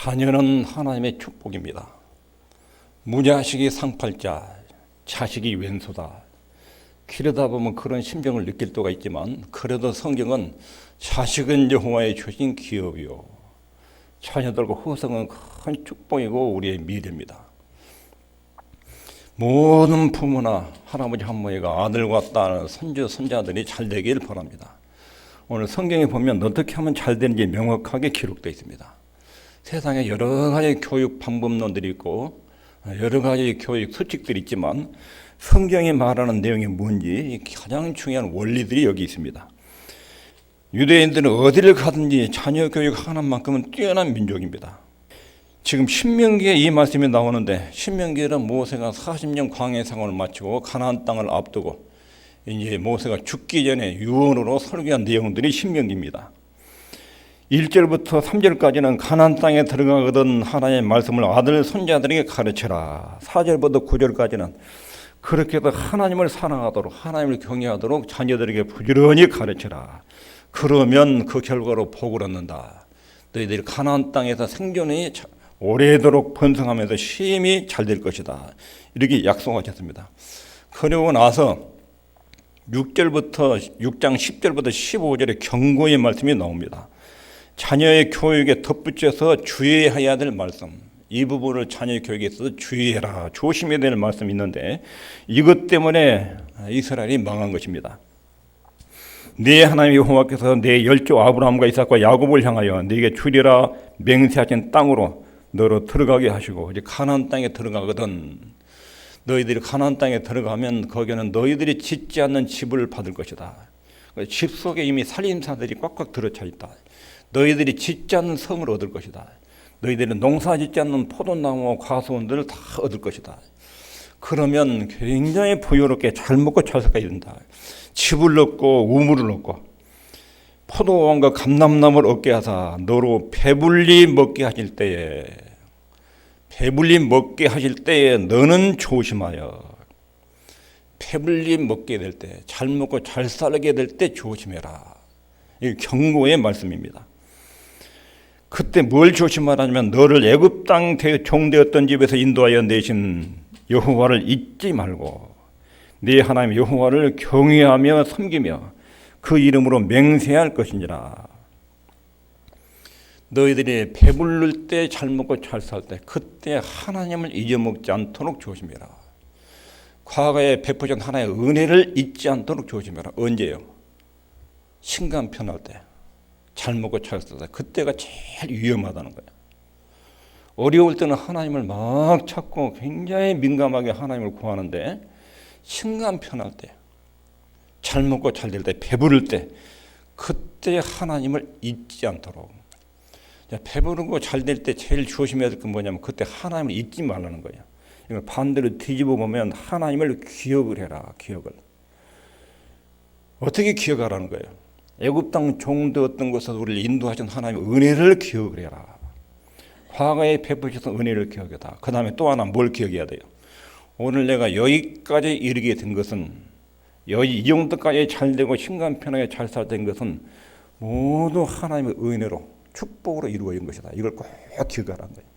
자녀는 하나님의 축복입니다. 무자식이 상팔자, 자식이 왼소다. 키르다 보면 그런 심정을 느낄 때가 있지만 그래도 성경은 자식은 여호와의 주신 기업이요 자녀들과 후손은 큰 축복이고 우리의 미래입니다. 모든 부모나 할아버지 할머니가 아들과 딸, 손주, 손자들이 잘 되길 바랍니다. 오늘 성경에 보면 어떻게 하면 잘 되는지 명확하게 기록되어 있습니다. 세상에 여러 가지 교육 방법론들이 있고 여러 가지 교육 수칙들이 있지만 성경이 말하는 내용이 뭔지 가장 중요한 원리들이 여기 있습니다. 유대인들은 어디를 가든지 자녀 교육 하나만큼은 뛰어난 민족입니다. 지금 신명기에 이 말씀이 나오는데 신명기에는 모세가 40년 광야 생활을 마치고 가나안 땅을 앞두고 이제 모세가 죽기 전에 유언으로 설교한 내용들이 신명기입니다. 1절부터 3절까지는 가나안 땅에 들어가거든 하나님의 말씀을 아들 손자들에게 가르쳐라. 4절부터 9절까지는 그렇게 해서 하나님을 사랑하도록 하나님을 경외하도록 자녀들에게 부지런히 가르쳐라. 그러면 그 결과로 복을 얻는다. 너희들이 가나안 땅에서 생존이 오래도록 번성하면서 심히 잘 될 것이다. 이렇게 약속하셨습니다. 그러고 나서 6장 10절부터 15절에 경고의 말씀이 나옵니다. 자녀의 교육에 덧붙여서 주의해야 될 말씀, 이 부분을 자녀의 교육에 있어서 주의해라, 조심해야 될 말씀이 있는데 이것 때문에 이스라엘이 망한 것입니다. 네 하나님 여호와께서 내 열조 아브라함과 이삭과 야곱을 향하여 네게 주리라 맹세하신 땅으로 너로 들어가게 하시고 이제 가나안 땅에 들어가거든 너희들이 가나안 땅에 들어가면 거기는 너희들이 짓지 않는 집을 받을 것이다. 집 속에 이미 살인사들이 꽉꽉 들어차 있다. 너희들이 짓지 않는 성을 얻을 것이다. 너희들은 농사 짓지 않는 포도나무와 과수원들을 다 얻을 것이다. 그러면 굉장히 부유롭게 잘 먹고 잘 살아야 된다. 집을 얻고 우물을 얻고 포도원과 감람나무를 얻게 하사 너로 배불리 먹게 하실 때에 너는 조심하여 배불리 먹게 될 때, 잘 먹고 잘 살게 될 때 조심해라. 이 경고의 말씀입니다. 그때 뭘 조심하라면 너를 애굽 땅 종되었던 집에서 인도하여 내신 여호와를 잊지 말고 네 하나님 여호와를 경외하며 섬기며 그 이름으로 맹세할 것이니라. 너희들이 배부를 때 잘 먹고 잘 살 때 그때 하나님을 잊어먹지 않도록 조심해라. 과거에 베푸신 하나님의 은혜를 잊지 않도록 조심해라. 언제요? 신간 편할 때, 잘 먹고 잘 살 때 그때가 제일 위험하다는 거예요. 어려울 때는 하나님을 막 찾고 굉장히 민감하게 하나님을 구하는데 신간 편할 때, 잘 먹고 잘 될 때, 배부를 때 그때 하나님을 잊지 않도록. 배부르고 잘 될 때 제일 조심해야 될 건 뭐냐면 그때 하나님을 잊지 말라는 거예요. 이걸 반대로 뒤집어 보면 하나님을 기억을 해라. 기억을. 어떻게 기억하라는 거예요? 애굽 땅 종되었던 곳에서 우리를 인도하신 하나님의 은혜를 기억을 해라. 과거에 베푸셨던 은혜를 기억해라. 그 다음에 또 하나 뭘 기억해야 돼요? 오늘 내가 여기까지 이르게 된 것은 이 정도까지 잘 되고 신간편하게 잘 살된 것은 모두 하나님의 은혜로 축복으로 이루어진 것이다. 이걸 꼭 기억하라는 거예요.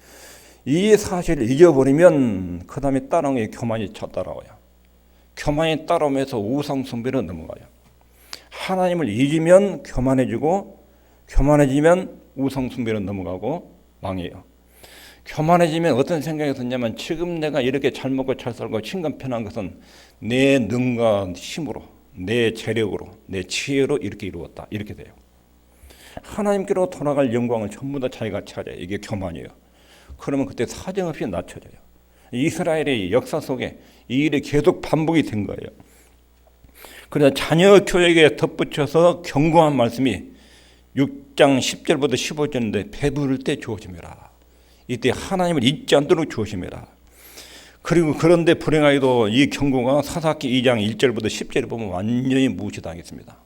이 사실을 잊어버리면 그 다음에 따라오는 게 교만이 따라와요. 교만이 따라오면서 우상숭배로 넘어가요. 하나님을 잊으면 교만해지고 교만해지면 우상숭배로 넘어가고 망해요. 교만해지면 어떤 생각이 드냐면 지금 내가 이렇게 잘 먹고 잘 살고 신간편한 것은 내 능과 힘으로 내 재력으로 내 지혜로 이렇게 이루었다. 이렇게 돼요. 하나님께로 돌아갈 영광을 전부 다 자기가 차져요. 이게 교만이에요. 그러면 그때 사정없이 낮춰져요. 이스라엘의 역사 속에 이 일이 계속 반복이 된 거예요. 그래서 자녀 교육에 덧붙여서 경고한 말씀이 6장 10절부터 15절인데 배부를 때 조심해라. 이때 하나님을 잊지 않도록 조심해라. 그리고 그런데 불행하게도 이 경고가 사사기 2장 1절부터 10절에 보면 완전히 무시당했습니다.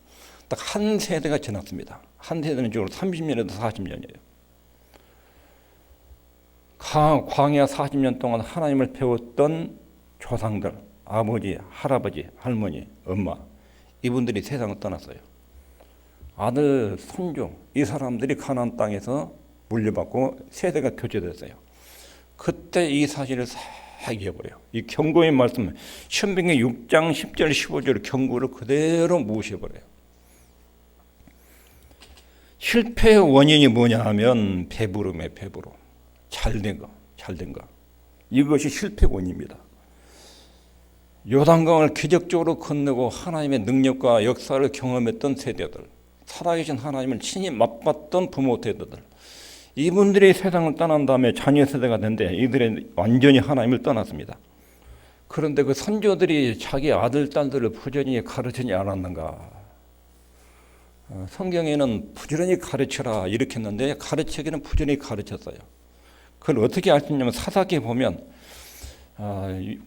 딱 한 세대가 지났습니다. 한 세대는 적어도 30년에서 40년이에요. 광야 40년 동안 하나님을 배웠던 조상들, 아버지, 할아버지, 할머니, 엄마 이분들이 세상을 떠났어요. 아들, 손주 이 사람들이 가나안 땅에서 물려받고 세대가 교체됐어요. 그때 이 사실을 싹 잊어버려요. 이 경고의 말씀, 신명기 6장 10절 15절 경고를 그대로 무시해버려요. 실패의 원인이 뭐냐 하면 배부름이에요. 배부름. 잘된 거. 이것이 실패 원인입니다. 요단강을 기적적으로 건너고 하나님의 능력과 역사를 경험했던 세대들, 살아계신 하나님을 친히 맛봤던 부모 세대들, 이분들이 세상을 떠난 다음에 자녀 세대가 된데 이들이 완전히 하나님을 떠났습니다. 그런데 그 선조들이 자기 아들, 딸들을 부지런히 가르치지 않았는가? 성경에는 부지런히 가르쳐라 이렇게 했는데 가르치기는 부지런히 가르쳤어요. 그걸 어떻게 알 수 있냐면 사사기에 보면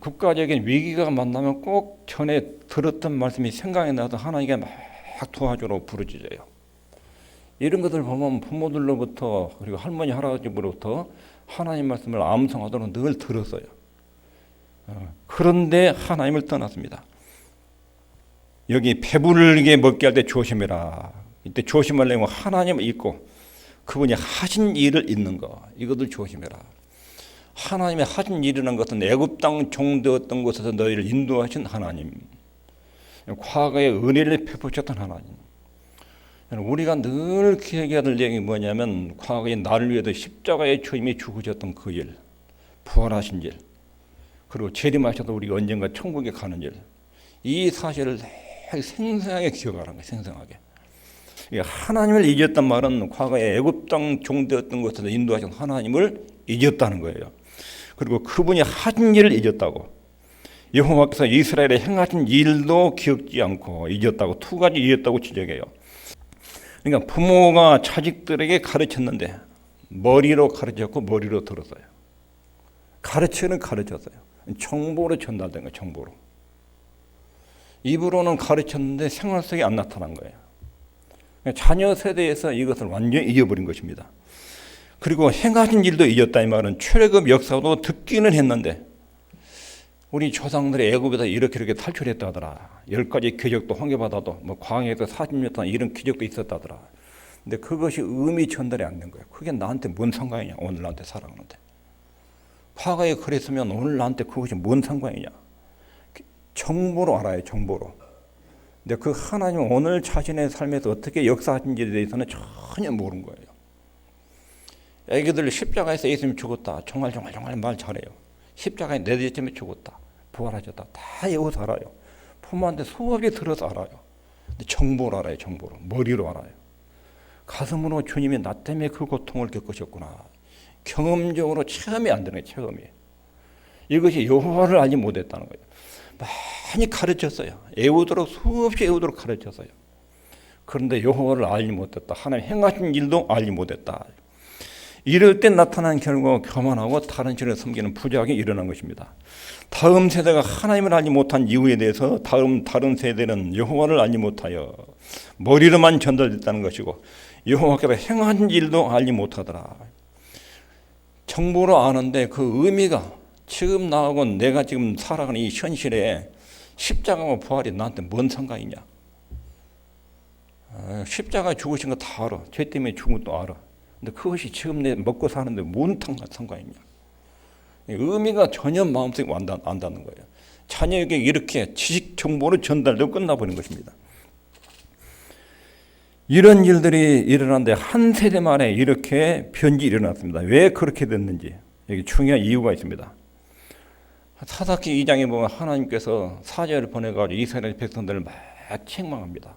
국가적인 위기가 만나면 꼭 전에 들었던 말씀이 생각이 나서 하나님께 막 도와주러 부르짖어요. 이런 것들 보면 부모들로부터 그리고 할머니 할아버지로부터 하나님 말씀을 암송하도록 늘 들었어요. 그런데 하나님을 떠났습니다. 여기 배부르게 먹게 할 때 조심해라. 이때 조심하려면 하나님을 잊고 그분이 하신 일을 잊는 거, 이것들 조심해라. 하나님의 하신 일이라는 것은 애굽 땅 종되었던 곳에서 너희를 인도하신 하나님, 과거에 은혜를 베푸셨던 하나님. 우리가 늘 기억해야 될 얘기 뭐냐면 과거에 나를 위해서 십자가의 주님이 죽으셨던 그 일, 부활하신 일, 그리고 재림하셔서 우리가 언젠가 천국에 가는 일, 이 사실을 생생하게 기억하라는 거예요. 생생하게. 하나님을 잊었단 말은 과거에 애굽 땅 종되었던 곳에서 인도하신 하나님을 잊었다는 거예요. 그리고 그분이 하신 일을 잊었다고. 여호와께서 이스라엘에 행하신 일도 기억지 않고 잊었다고, 두 가지 잊었다고 지적해요. 그러니까 부모가 자식들에게 가르쳤는데 머리로 가르쳤고 머리로 들었어요. 가르치는 가르쳤어요. 정보로 전달된 거예요. 정보로. 입으로는 가르쳤는데 생활 속에 안 나타난 거예요. 자녀 세대에서 이것을 완전히 잊어버린 것입니다. 그리고 행하신 일도 잊었다 이 말은 출애굽 역사도 듣기는 했는데 우리 조상들이 애굽에서 이렇게 탈출했다더라. 10가지 기적도 환개받아도 뭐 광야에서 40년 동안 이런 기적도 있었다더라. 근데 그것이 의미 전달이 안 된 거예요. 그게 나한테 뭔 상관이냐. 오늘 나한테 살아가는데. 과거에 그랬으면 오늘 나한테 그것이 뭔 상관이냐. 정보로 알아요. 정보로. 근데 그 하나님은 오늘 자신의 삶에서 어떻게 역사하신지에 대해서는 전혀 모르는 거예요. 애기들 십자가에서 예수님이 죽었다. 정말 말 잘해요. 십자가에 내려졌으면 죽었다. 부활하셨다. 다 외워서 알아요. 부모한테 수업이 들어서 알아요. 근데 정보로 알아요. 정보로. 머리로 알아요. 가슴으로 주님이 나 때문에 그 고통을 겪으셨구나. 경험적으로 체험이 안 되는 거예요. 체험이. 이것이 여호와를 알지 못했다는 거예요. 많이 가르쳤어요. 애우도록 수없이 애우도록 가르쳤어요. 그런데 여호와를 알지 못했다. 하나님 행하신 일도 알지 못했다. 이럴 때 나타난 결과 교만하고 다른 신을 섬기는 부작용이 일어난 것입니다. 다음 세대가 하나님을 알지 못한 이유에 대해서 다른 세대는 여호와를 알지 못하여 머리로만 전달됐다는 것이고 여호와께서 행하신 일도 알지 못하더라. 정보로 아는데 그 의미가 지금 나하고 내가 지금 살아가는 이 현실에 십자가와 부활이 나한테 뭔 상관이냐. 십자가 죽으신 거 다 알아. 죄 때문에 죽은 것도 알아. 근데 그것이 지금 내 먹고 사는데 뭔 상관이냐. 의미가 전혀 마음속에 안 닿는 거예요. 자녀에게 이렇게 지식 정보로 전달되고 끝나버린 것입니다. 이런 일들이 일어났는데 한 세대 만에 이렇게 변질이 일어났습니다. 왜 그렇게 됐는지 여기 중요한 이유가 있습니다. 사사기 2장에 보면 하나님께서 사자를 보내가지고 이스라엘 백성들을 막 책망합니다.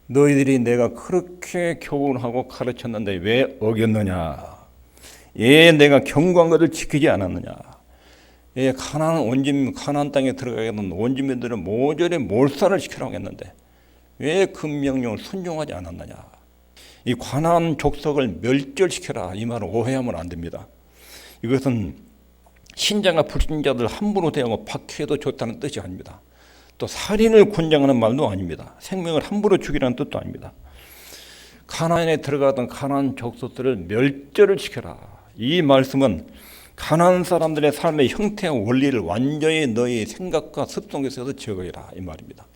너희들이 내가 그렇게 교훈하고 가르쳤는데 왜 어겼느냐? 예, 내가 경고한 것을 지키지 않았느냐? 예, 가나안 땅에 들어가게 된 원주민들은 모조리 몰살을 시키라고 했는데 왜 그 명령을 순종하지 않았느냐? 이 가나안 족속을 멸절시켜라 이 말을 오해하면 안 됩니다. 이것은 신자가 불신자들 함부로 대하고 박해도 좋다는 뜻이 아닙니다. 또 살인을 권장하는 말도 아닙니다. 생명을 함부로 죽이라는 뜻도 아닙니다. 가나안에 들어가던 가나안 족속들을 멸절을 시켜라. 이 말씀은 가나안 사람들의 삶의 형태와 원리를 완전히 너희 생각과 습성 속에서 제거해라 이 말입니다.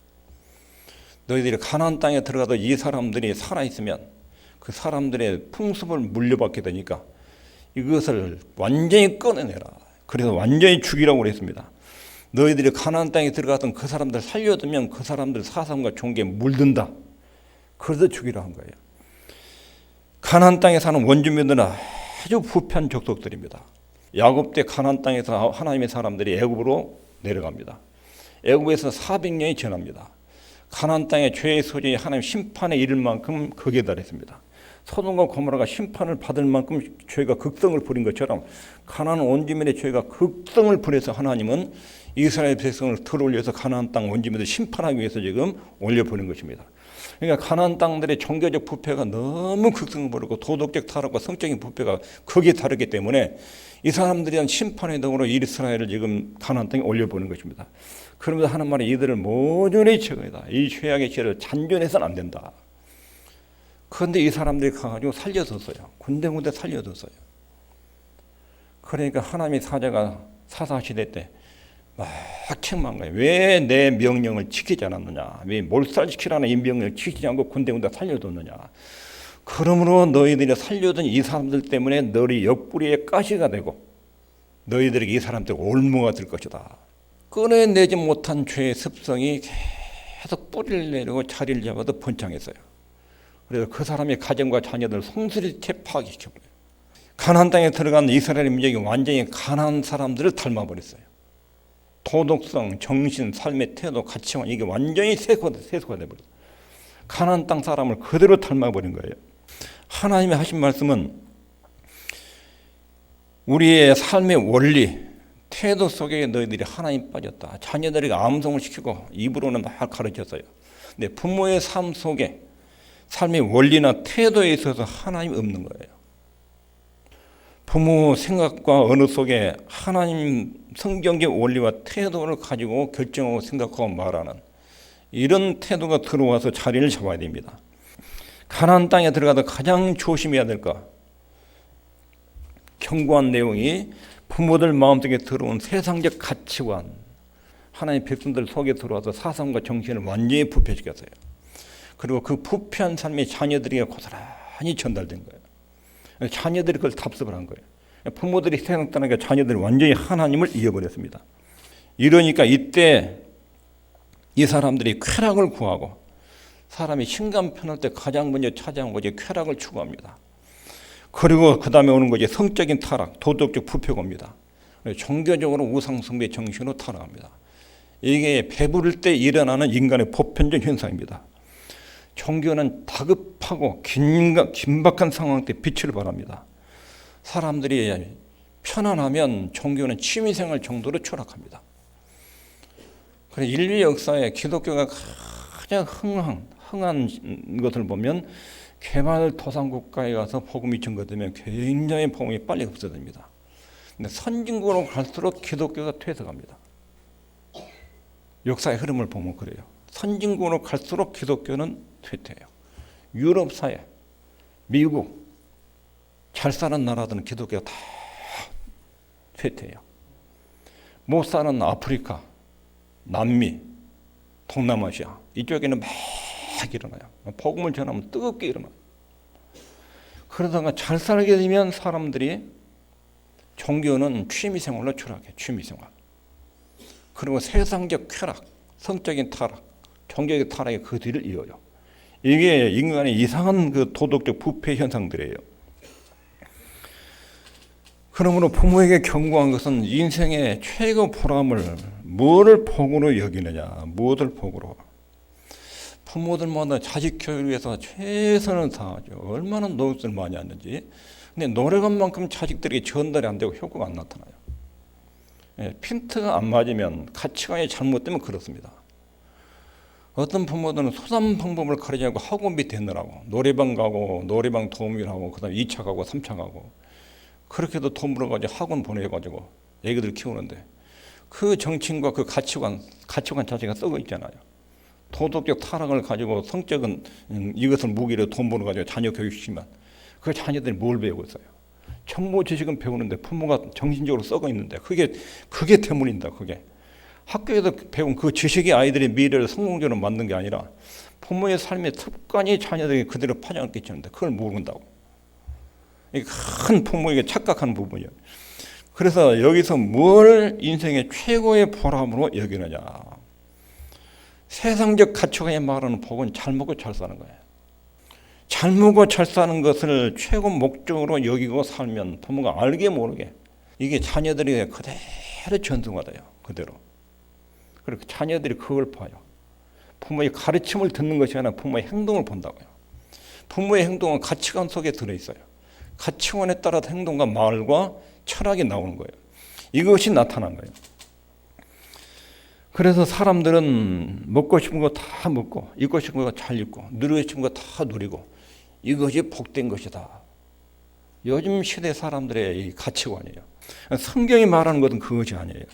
너희들이 가나안 땅에 들어가도 이 사람들이 살아있으면 그 사람들의 풍습을 물려받게 되니까 이것을 완전히 꺼내내라. 그래서 완전히 죽이라고 그랬습니다. 너희들이 가나안 땅에 들어갔던 그 사람들 살려두면 그 사람들 사상과 종교에 물든다. 그래서 죽이라 한 거예요. 가나안 땅에 사는 원주민들은 아주 부패한 족속들입니다. 야곱 때 가나안 땅에서 하나님의 사람들이 애굽으로 내려갑니다. 애굽에서 400년이 지납니다. 가나안 땅의 죄의 소진이 하나님 심판에 이를 만큼 극에 달했습니다. 소돔과 고모라가 심판을 받을 만큼 죄가 극성을 부린 것처럼 가나안 원주민의 죄가 극성을 부려서 하나님은 이스라엘 백성을 들어올려서 가나안 땅 원주민들 심판하기 위해서 지금 올려보낸 것입니다. 그러니까 가나안 땅들의 종교적 부패가 너무 극성을 부르고 도덕적 타락과 성적인 부패가 극에 다르기 때문에 이 사람들에 대한 심판의 덕으로 이스라엘을 지금 가나안 땅에 올려보낸 것입니다. 그러면서 하는 말이 이들을 모조리 제거해다. 이 죄악의 죄를 잔존해서는 안 된다. 그런데 이 사람들이 가가지고 살려뒀어요. 군데군데 살려뒀어요. 그러니까 하나님의 사자가 사사시대 때 막 책망한 거예요. 왜 내 명령을 지키지 않았느냐. 왜 몰살시키라는 이 명령을 지키지 않고 군데군데 살려뒀느냐. 그러므로 너희들이 살려둔 이 사람들 때문에 너희 옆구리에 가시가 되고 너희들에게 이 사람들이 올무가 될 것이다. 꺼내내지 못한 죄의 습성이 계속 뿌리를 내리고 자리를 잡아도 번창했어요. 그래서 그 사람의 가정과 자녀들을 송두리째 파괴시켜버려요. 가나안 땅에 들어간 이스라엘 민족이 완전히 가나안 사람들을 닮아버렸어요. 도덕성, 정신, 삶의 태도, 가치관 이게 완전히 세소가 돼버렸어요. 가나안 땅 사람을 그대로 닮아버린 거예요. 하나님이 하신 말씀은 우리의 삶의 원리, 태도 속에 너희들이 하나님 빠졌다. 자녀들에게 암송을 시키고 입으로는 막 가르쳤어요. 근데 부모의 삶 속에 삶의 원리나 태도에 있어서 하나님이 없는 거예요. 부모 생각과 언어 속에 하나님 성경적 원리와 태도를 가지고 결정하고 생각하고 말하는 이런 태도가 들어와서 자리를 잡아야 됩니다. 가나안 땅에 들어가서 가장 조심해야 될 것 경고한 내용이 부모들 마음속에 들어온 세상적 가치관, 하나님 백성들 속에 들어와서 사상과 정신을 완전히 부패시켰어요. 그리고 그 부패한 삶이 자녀들에게 고스란히 전달된 거예요. 자녀들이 그걸 답습을 한 거예요. 부모들이 세상 떠나니까 자녀들이 완전히 하나님을 잃어버렸습니다. 이러니까 이때 이 사람들이 쾌락을 구하고 사람이 신간 편할 때 가장 먼저 찾아온 것이 쾌락을 추구합니다. 그리고 그 다음에 오는 것이 성적인 타락, 도덕적 부패가 옵니다. 종교적으로 우상숭배 정신으로 타락합니다. 이게 배부를 때 일어나는 인간의 보편적 현상입니다. 종교는 다급하고 긴박한 상황 때 빛을 발합니다. 사람들이 편안하면 종교는 취미생활 정도로 추락합니다. 그래서 인류 역사에 기독교가 가장 흥한 것을 보면 개발도상국가에 가서 복음이 전거되면 굉장히 복음이 빨리 흡수됩니다. 근데 선진국으로 갈수록 기독교가 퇴색합니다. 역사의 흐름을 보면 그래요. 선진국으로 갈수록 기독교는 퇴퇴해요. 유럽 사회, 미국, 잘 사는 나라들은 기독교가 다 퇴퇴해요. 못 사는 아프리카, 남미, 동남아시아 이쪽에는 막 일어나요. 복음을 전하면 뜨겁게 일어나요. 그러다가 잘 살게 되면 사람들이 종교는 취미생활로 추락해요. 취미생활. 그리고 세상적 쾌락, 성적인 타락, 종교적 타락이 그 뒤를 이어요. 이게 인간의 이상한 그 도덕적 부패 현상들이에요. 그러므로 부모에게 경고한 것은 인생의 최고 보람을 무엇을 복으로 여기느냐, 무엇을 복으로. 부모들마다 자식 교육을 위해서 최선을 다하죠. 얼마나 노력을 많이 하는지. 근데 노력한 만큼 자식들에게 전달이 안 되고 효과가 안 나타나요. 핀트가 안 맞으면 가치관이 잘못되면 그렇습니다. 어떤 부모들은 소담 방법을 가르치고 학원비 대느라고 노래방 가고 노래방 도우미를 하고 그다음에 2차 가고 3차 가고 그렇게도 돈 벌어가지고 학원 보내가지고 애기들 키우는데 그 정신과 그 가치관 자체가 썩어 있잖아요. 도덕적 타락을 가지고 성적은 이것을 무기로 돈 벌어가지고 자녀 교육시키면 그 자녀들이 뭘 배우고 있어요? 정보 지식은 배우는데 부모가 정신적으로 썩어 있는데 그게 때문입니다. 그게 학교에서 배운 그 지식이 아이들의 미래를 성공적으로 만든 게 아니라 부모의 삶의 습관이 자녀들에게 그대로 파장을 끼치는데 그걸 모른다고. 이게 큰 부모에게 착각하는 부분이에요. 그래서 여기서 뭘 인생의 최고의 보람으로 여기느냐. 세상적 가치관에 말하는 복은 잘 먹고 잘 사는 거예요. 잘 먹고 잘 사는 것을 최고 목적으로 여기고 살면 부모가 알게 모르게 이게 자녀들에게 그대로 전수가 돼요. 그대로. 그리고 자녀들이 그걸 봐요. 부모의 가르침을 듣는 것이 아니라 부모의 행동을 본다고요. 부모의 행동은 가치관 속에 들어있어요. 가치관에 따라 행동과 말과 철학이 나오는 거예요. 이것이 나타난 거예요. 그래서 사람들은 먹고 싶은 거 다 먹고 입고 싶은 거 잘 입고 누리고 싶은 거 다 누리고 이것이 복된 것이다. 요즘 시대 사람들의 이 가치관이에요. 성경이 말하는 것은 그것이 아니에요.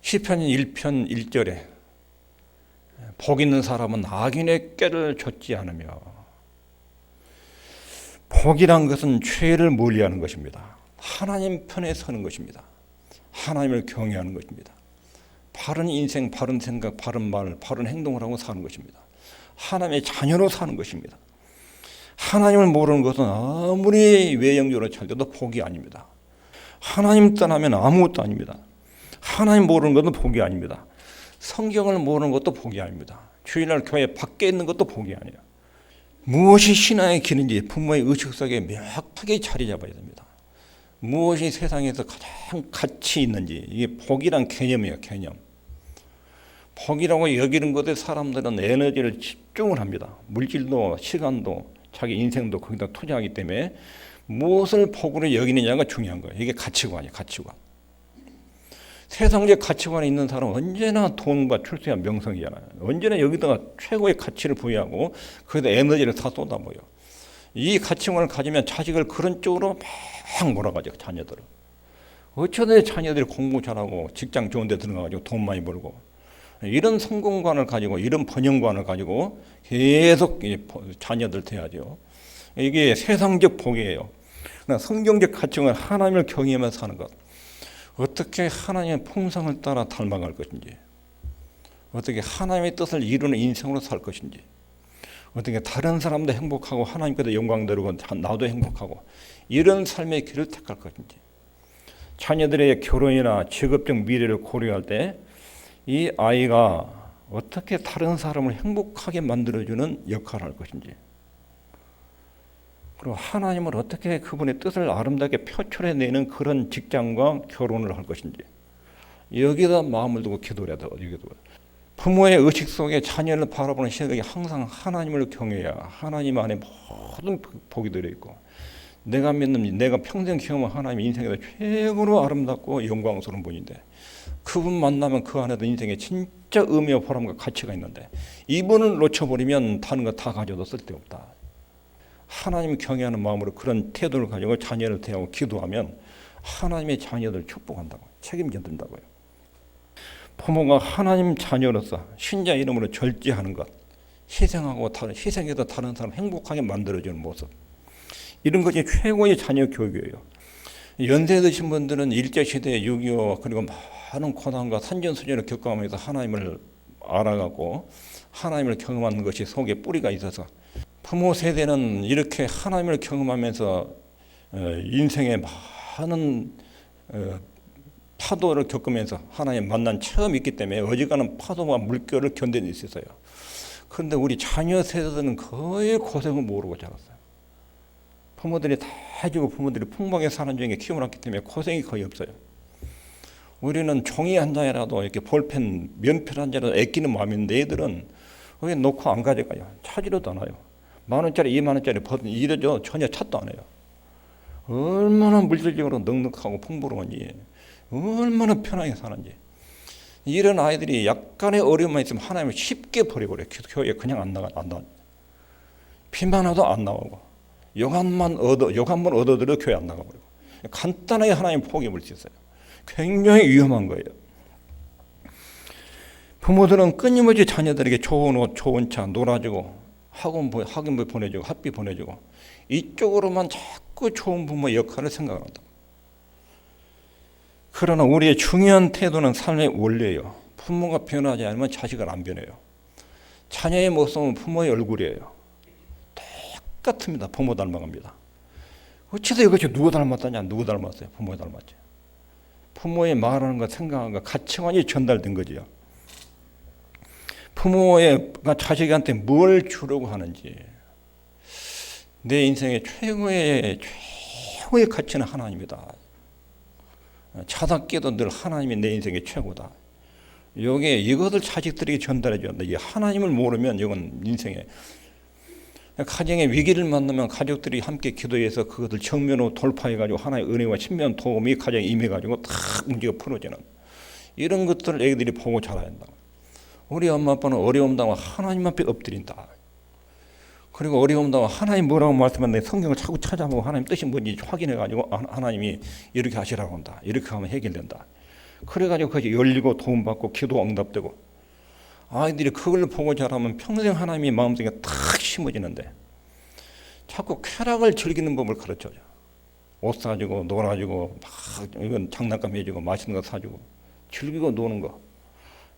시편 1편 1절에 복 있는 사람은 악인의 꾀를 좇지 않으며 복이란 것은 죄를 멀리하는 것입니다. 하나님 편에 서는 것입니다. 하나님을 경외하는 것입니다. 바른 인생, 바른 생각, 바른 말, 바른 행동을 하고 사는 것입니다. 하나님의 자녀로 사는 것입니다. 하나님을 모르는 것은 아무리 외형적으로 잘 돼도 복이 아닙니다. 하나님 떠나면 아무것도 아닙니다. 하나님 모르는 것도 복이 아닙니다. 성경을 모르는 것도 복이 아닙니다. 주일날 교회 밖에 있는 것도 복이 아니에요. 무엇이 신앙의 길인지 부모의 의식 속에 명확하게 자리 잡아야 됩니다. 무엇이 세상에서 가장 가치 있는지 이게 복이란 개념이에요. 개념. 복이라고 여기는 것에 사람들은 에너지를 집중을 합니다. 물질도 시간도 자기 인생도 거기다 투자하기 때문에 무엇을 복으로 여기느냐가 중요한 거예요. 이게 가치관이에요. 가치관. 세상적 가치관에 있는 사람은 언제나 돈과 출세와 명성이잖아요. 언제나 여기다가 최고의 가치를 부여하고 거기다 에너지를 다 쏟아부어요. 이 가치관을 가지면 자식을 그런 쪽으로 막 몰아가죠. 자녀들을. 어쩌다 자녀들이 공부 잘하고 직장 좋은 데 들어가가지고 돈 많이 벌고 이런 성공관을 가지고 이런 번영관을 가지고 계속 자녀들 돼야죠. 이게 세상적 복이에요. 성경적 가치관 하나님을 경외하면서 사는 것. 어떻게 하나님의 풍성을 따라 닮아갈 것인지, 어떻게 하나님의 뜻을 이루는 인생으로 살 것인지, 어떻게 다른 사람도 행복하고 하나님께도 영광 드리고 나도 행복하고 이런 삶의 길을 택할 것인지, 자녀들의 결혼이나 직업적 미래를 고려할 때 이 아이가 어떻게 다른 사람을 행복하게 만들어주는 역할을 할 것인지, 그리고 하나님을 어떻게 그분의 뜻을 아름답게 표출해내는 그런 직장과 결혼을 할 것인지 여기다 마음을 두고 기도를 해야 돼요. 부모의 의식 속에 자녀를 바라보는 시각이 항상 하나님을 경외해야 하나님 안에 모든 복이 들어있고 내가 믿는 내가 평생 경험한 하나님의 인생에서 최고로 아름답고 영광스러운 분인데 그분 만나면 그 안에도 인생에 진짜 의미와 보람과 가치가 있는데 이분을 놓쳐버리면 다른 거 다 가져도 쓸데없다. 하나님 경외하는 마음으로 그런 태도를 가지고 자녀를 대하고 기도하면 하나님의 자녀들 축복한다고 책임져 준다고요. 부모가 하나님 자녀로서 신자 이름으로 절제하는 것, 희생해서 다른 사람 행복하게 만들어주는 모습, 이런 것이 최고의 자녀 교육이에요. 연세 드신 분들은 일제시대 6.25 그리고 많은 고난과 산전수전을 겪어가면서 하나님을 알아가고 하나님을 경험하는 것이 속에 뿌리가 있어서 부모 세대는 이렇게 하나님을 경험하면서 인생의 많은 파도를 겪으면서 하나님 만난 체험이 있기 때문에 어지간한 파도와 물결을 견뎌낼 수 있어요. 그런데 우리 자녀 세대들은 거의 고생을 모르고 자랐어요. 부모들이 다 해주고 부모들이 풍성하게 사는 중에 키워놨기 때문에 고생이 거의 없어요. 우리는 종이 한 장이라도 이렇게 볼펜, 면필 한 장이라도 아끼는 마음인데 애들은 거기 놓고 안 가져가요. 찾으려도 안 와요. 10,000원짜리, 20,000원짜리 버튼 이래도 전혀 찾도 안 해요. 얼마나 물질적으로 넉넉하고 풍부로운지, 얼마나 편하게 사는지. 이런 아이들이 약간의 어려움만 있으면 하나님을 쉽게 버리고 교회에 그냥 안 나가. 비만 와도 안 나오고, 욕 한 번 얻어들여 교회 안 나가버리고. 간단하게 하나님 포기해버릴 수 있어요. 굉장히 위험한 거예요. 부모들은 끊임없이 자녀들에게 좋은 옷, 좋은 차, 놀아주고 학원비 보내주고 학비 보내주고 이쪽으로만 자꾸 좋은 부모의 역할을 생각한다. 그러나 우리의 중요한 태도는 삶의 원리예요. 부모가 변하지 않으면 자식은 안 변해요. 자녀의 모습은 부모의 얼굴이에요. 똑같습니다. 부모 닮아갑니다. 어찌서 이것이 누구 닮았다냐? 누구 닮았어요? 부모 닮았죠. 부모의 말하는 것, 생각하는 것, 가치관이 전달된 거지요. 부모가 자식한테 뭘 주려고 하는지, 내 인생의 최고의 가치는 하나님이다. 자답게도 늘 하나님이 내 인생의 최고다. 이것을 자식들에게 전달해 줘야 한다. 이 하나님을 모르면 이건 인생에, 가정의 위기를 만나면 가족들이 함께 기도해서 그것을 정면으로 돌파해가지고 하나님의 은혜와 신비한 도움이 가정에 임해가지고 탁 문제가 풀어지는 이런 것들을 애기들이 보고 자라야 한다. 우리 엄마 아빠는 어려움 당하면 하나님 앞에 엎드린다. 그리고 어려움 당하면 하나님 뭐라고 말씀하는데 성경을 자꾸 찾아보고 하나님 뜻이 뭔지 확인해가지고 하나님이 이렇게 하시라고 한다. 이렇게 하면 해결된다. 그래가지고 그것이 열리고 도움받고 기도 응답되고 아이들이 그걸 보고 자라면 평생 하나님이 마음속에 탁 심어지는데 자꾸 쾌락을 즐기는 법을 가르쳐줘. 옷 사주고 놀아주고 막 이건 장난감 해주고 맛있는 거 사주고 즐기고 노는 거.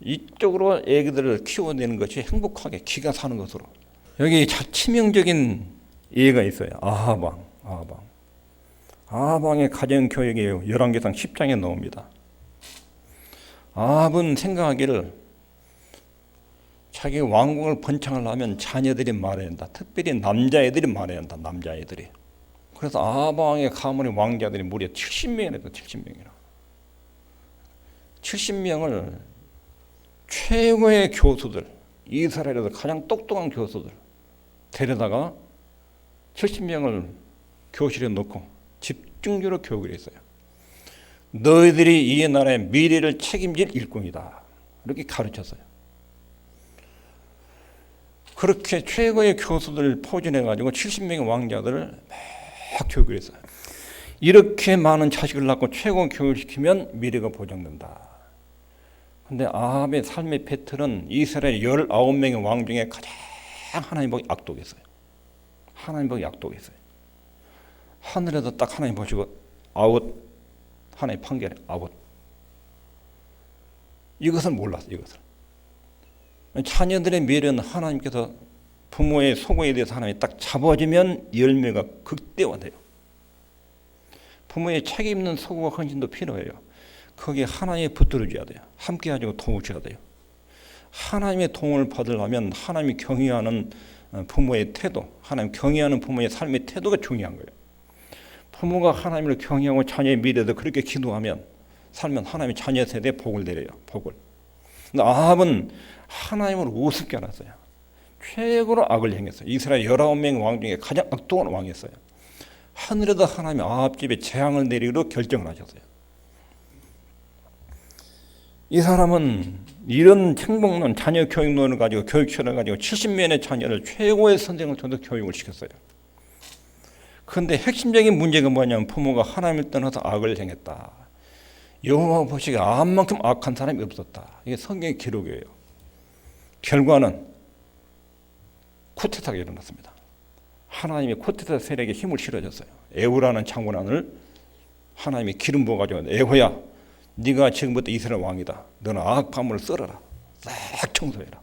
이쪽으로 애기들을 키워내는 것이 행복하게 기가 사는 것으로. 여기 치명적인 예가 있어요. 아합의 가정교육이에요. 열왕기상 10장에 나옵니다. 아합은 생각하기를 자기 왕국을 번창하려면 자녀들이 말해야 한다. 특별히 남자애들이 말해야 한다. 남자애들이. 그래서 아합 왕의 가문의 왕자들이 무려 70명이나 됐다. 70명이나. 70명을 최고의 교수들, 이스라엘에서 가장 똑똑한 교수들 데려다가 70명을 교실에 놓고 집중적으로 교육을 했어요. 너희들이 이 나라의 미래를 책임질 일꾼이다. 이렇게 가르쳤어요. 그렇게 최고의 교수들을 포진해가지고 70명의 왕자들을 막 교육을 했어요. 이렇게 많은 자식을 낳고 최고 교육을 시키면 미래가 보장된다. 근데 아합의 삶의 패턴은 이스라엘 19명의 왕 중에 가장 하나님 보기 악독했어요. 하나님 보기 악독했어요. 하늘에서 딱 하나님 보시고 아웃, 하나님 판결에 아웃. 이것을 몰랐어요. 이것을. 자녀들의 미래는 하나님께서 부모의 속어에 대해서 하나님이 딱 잡아주면 열매가 극대화돼요. 부모의 책임 있는 속어와 헌신도 필요해요. 거기에 하나님이 붙들어줘야 돼요. 함께 가지고 도우셔야 돼요. 하나님의 도움을 받으려면 하나님이 경외하는 부모의 태도, 하나님 경외하는 부모의 삶의 태도가 중요한 거예요. 부모가 하나님을 경외하고 자녀의 미래도 그렇게 기도하면 살면 하나님이 자녀 세대에 복을 내려요. 복을. 근데 아합은 하나님을 우습게 알았어요. 최고로 악을 행했어요. 이스라엘 19명 왕 중에 가장 악독한 왕이었어요. 하늘에도 하나님이 아합 집에 재앙을 내리기로 결정을 하셨어요. 이 사람은 이런 행복론, 자녀 교육론을 가지고 교육처를 가지고 70명의 자녀를 최고의 선생을 통해서 교육을 시켰어요. 그런데 핵심적인 문제가 뭐냐면 부모가 하나님을 떠나서 악을 행했다. 여호와 보시기에 아합만큼 악한 사람이 없었다. 이게 성경의 기록이에요. 결과는 쿠데타가 일어났습니다. 하나님이 쿠데타 세력에 힘을 실어줬어요. 에후라는 장군을 하나님이 기름 부어가지고 에후야, 네가 지금부터 이스라엘 왕이다. 너는 악한 파문을 썰어라. 싹 청소해라.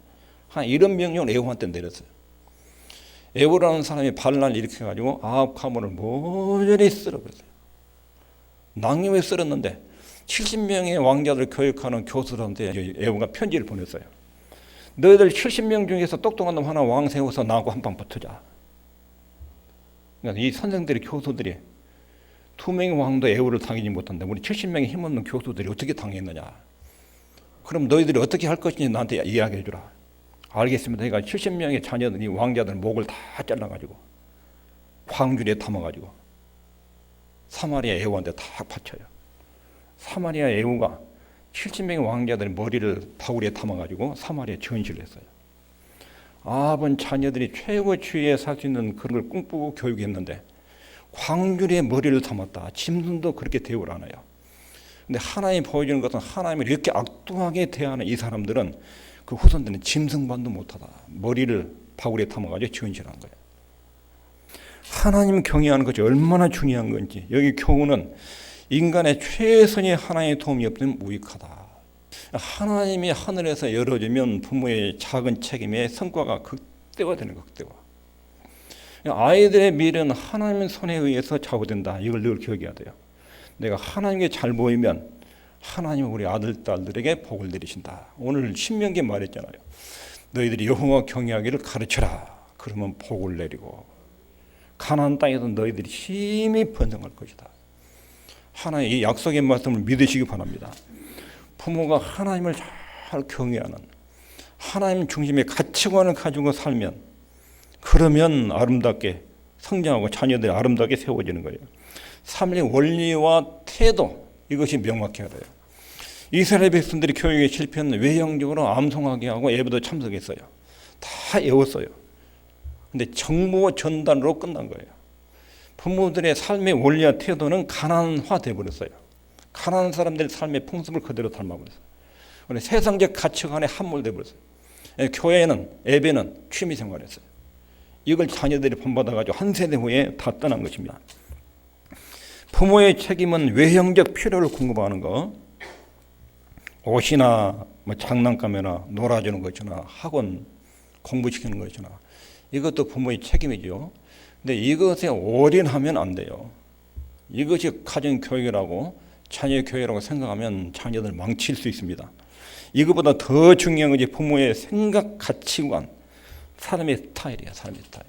이런 명령을 에후한테 내렸어요. 에후라는 사람이 반란을 일으켜가지고 아합 가문을 모조리 썰어버렸어요. 낭님에 썰었는데 70명의 왕자들 교육하는 교수들한테 에후가 편지를 보냈어요. 너희들 70명 중에서 똑똑한 놈 하나 왕 세워서 나하고 한방 붙으자. 그러니까 이 선생들이 교수들이 2명의 왕도 에후를 당하지 못한다. 우리 70명의 힘없는 교수들이 어떻게 당했느냐. 그럼 너희들이 어떻게 할 것인지 나한테 이야기해 주라. 알겠습니다. 그러니까 70명의 자녀들이 왕자들 목을 다 잘라가지고 황줄에 담아가지고 사마리아 에후한테 다 바쳐요. 사마리아 에후가 70명의 왕자들의 머리를 바구리에 담아가지고 사마리아에 전시를 했어요. 아합은 자녀들이 최고의 주위에 살 수 있는 그런 걸 꿈꾸고 교육했는데 광주리에 머리를 담았다. 짐승도 그렇게 대우를 안 해요. 근데 하나님이 보여주는 것은 하나님을 이렇게 악독하게 대하는 이 사람들은 그 후손들은 짐승반도 못하다. 머리를 바구리에 담아가지고 전시를 한 거예요. 하나님 경외하는 것이 얼마나 중요한 건지 여기 교훈은 인간의 최선이 하나님의 도움이 없으면 무익하다. 하나님이 하늘에서 열어주면 부모의 작은 책임의 성과가 극대화되는 거, 극대화. 아이들의 미래는 하나님의 손에 의해서 좌우된다. 이걸 늘 기억해야 돼요. 내가 하나님께 잘 보이면 하나님은 우리 아들, 딸들에게 복을 내리신다. 오늘 신명기에 말했잖아요. 너희들이 여호와 경외하기를 가르쳐라. 그러면 복을 내리고 가나안 땅에서 너희들이 힘이 번성할 것이다. 하나님의 이 약속의 말씀을 믿으시기 바랍니다. 부모가 하나님을 잘 경외하는 하나님 중심의 가치관을 가지고 살면 그러면 아름답게 성장하고 자녀들이 아름답게 세워지는 거예요. 삶의 원리와 태도 이것이 명확해야 돼요. 이스라엘 백성들이 교육에 실패한 외형적으로 암송하게 하고 예배도 참석했어요. 다 외웠어요. 근데 정보 전달로 끝난 거예요. 부모들의 삶의 원리와 태도는 가난화 되어버렸어요. 가난한 사람들의 삶의 풍습을 그대로 닮아버렸어요. 세상적 가치관에 함몰돼 버렸어요. 교회는 예배는 취미생활했어요. 이걸 자녀들이 본받아가지고 한 세대 후에 다 떠난 것입니다. 부모의 책임은 외형적 필요를 공급하는 거, 옷이나 뭐 장난감이나 놀아주는 것이나 학원 공부시키는 것이나 이것도 부모의 책임이죠. 근데 이것에 올인하면 안 돼요. 이것이 가정교육이라고 자녀의 교육이라고 생각하면 자녀들 망칠 수 있습니다. 이것보다 더 중요한 것이 부모의 생각, 가치관, 사람의 스타일이야. 사람의 스타일.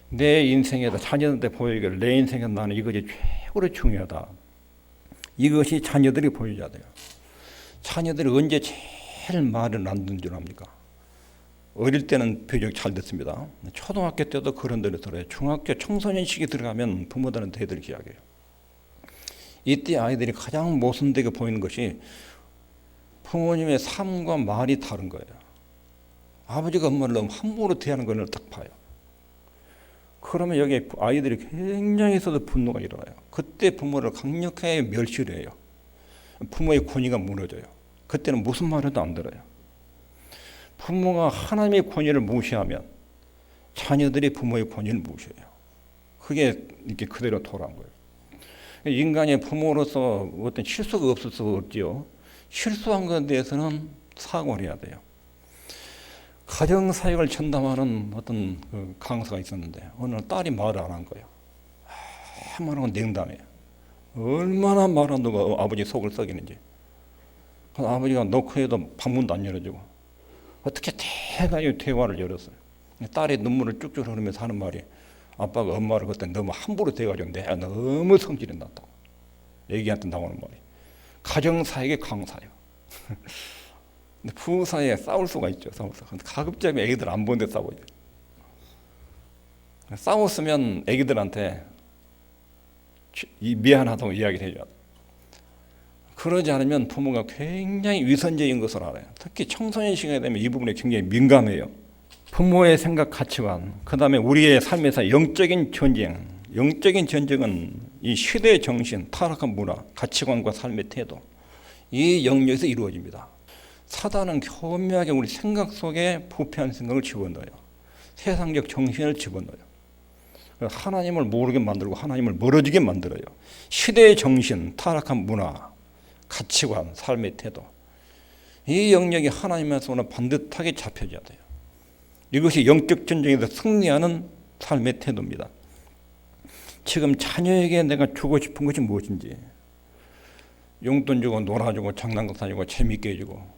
내 인생에다 자녀들한테 보여주기를 내 인생에 나는 이것이 최고로 중요하다. 이것이 자녀들이 보여줘야 돼요. 자녀들이 언제 제일 말을 안 듣는 줄 압니까? 어릴 때는 비교적 잘 됐습니다. 초등학교 때도 그런 데를 들어요. 중학교 청소년 시기 들어가면 부모들은 대들 시작해요. 이때 아이들이 가장 모순되게 보이는 것이 부모님의 삶과 말이 다른 거예요. 아버지가 엄마를 너무 함부로 대하는 걸 딱 봐요. 그러면 여기 아이들이 굉장히 있어도 분노가 일어나요. 그때 부모를 강력하게 멸시를 해요. 부모의 권위가 무너져요. 그때는 무슨 말해도 안 들어요. 부모가 하나님의 권위를 무시하면 자녀들이 부모의 권위를 무시해요. 그게 이렇게 그대로 돌아온 거예요. 인간의 부모로서 어떤 실수가 없을 수가 없지요. 실수한 것에 대해서는 사과를 해야 돼요. 가정사역을 전담하는 어떤 그 강사가 있었는데 어느 날 딸이 말을 안 한 거예요. 말하고 냉담해요. 얼마나 말 안 듣고 아버지 속을 썩이는지. 아버지가 노크해도 방문도 안 열어주고 어떻게 대가지고 대화를 열었어요. 딸이 눈물을 쭉쭉 흐르면서 하는 말이 아빠가 엄마를 그때 너무 함부로 대가지고 내가 너무 성질이 났다고. 애기한테 나오는 말이 가정사역의 강사예요. 근데 부부 사이에 싸울 수가 있죠. 싸울 수가. 근데 가급적이면 애기들 안 보는데 싸워요. 싸웠으면 애기들한테 미안하다고 이야기를 해줘야 돼. 그러지 않으면 부모가 굉장히 위선적인 것을 알아요. 특히 청소년 시간이 되면 이 부분에 굉장히 민감해요. 부모의 생각, 가치관, 그 다음에 우리의 삶에서 영적인 전쟁. 영적인 전쟁은 이 시대의 정신, 타락한 문화, 가치관과 삶의 태도, 이 영역에서 이루어집니다. 사단은 교묘하게 우리 생각 속에 부패한 생각을 집어넣어요. 세상적 정신을 집어넣어요. 하나님을 모르게 만들고 하나님을 멀어지게 만들어요. 시대의 정신, 타락한 문화, 가치관, 삶의 태도, 이 영역이 하나님에서 오는 반듯하게 잡혀져야 돼요. 이것이 영적 전쟁에서 승리하는 삶의 태도입니다. 지금 자녀에게 내가 주고 싶은 것이 무엇인지, 용돈 주고 놀아주고 장난감 사주고 재밌게 해주고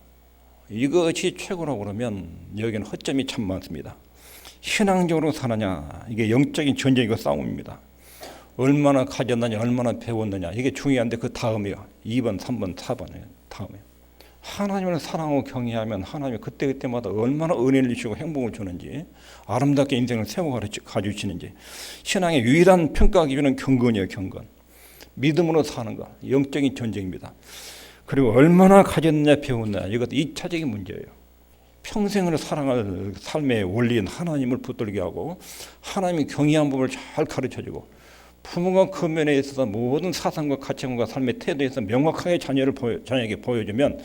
이것이 최고라고 그러면 여기는 허점이 참 많습니다. 신앙적으로 사느냐, 이게 영적인 전쟁이고 싸움입니다. 얼마나 가졌느냐, 얼마나 배웠느냐, 이게 중요한데 그 다음이요. 2번, 3번, 4번이에요. 다음에 하나님을 사랑하고 경외하면 하나님이 그때그때마다 얼마나 은혜를 주시고 행복을 주는지, 아름답게 인생을 세워 가주시는지. 신앙의 유일한 평가 기준은 경건이에요. 경건. 믿음으로 사는 것, 영적인 전쟁입니다. 그리고 얼마나 가졌느냐, 배웠느냐, 이것도 2차적인 문제예요. 평생을 살아갈 삶의 원리인 하나님을 붙들게 하고 하나님이 경외한 법을 잘 가르쳐주고 부모가 그 면에 있어서 모든 사상과 가치관과 삶의 태도에서 명확하게 자녀에게 보여주면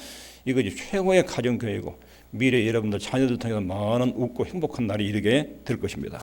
이것이 최고의 가정교육이고 미래 여러분들 자녀들 통해서 많은 웃고 행복한 날이 이르게 될 것입니다.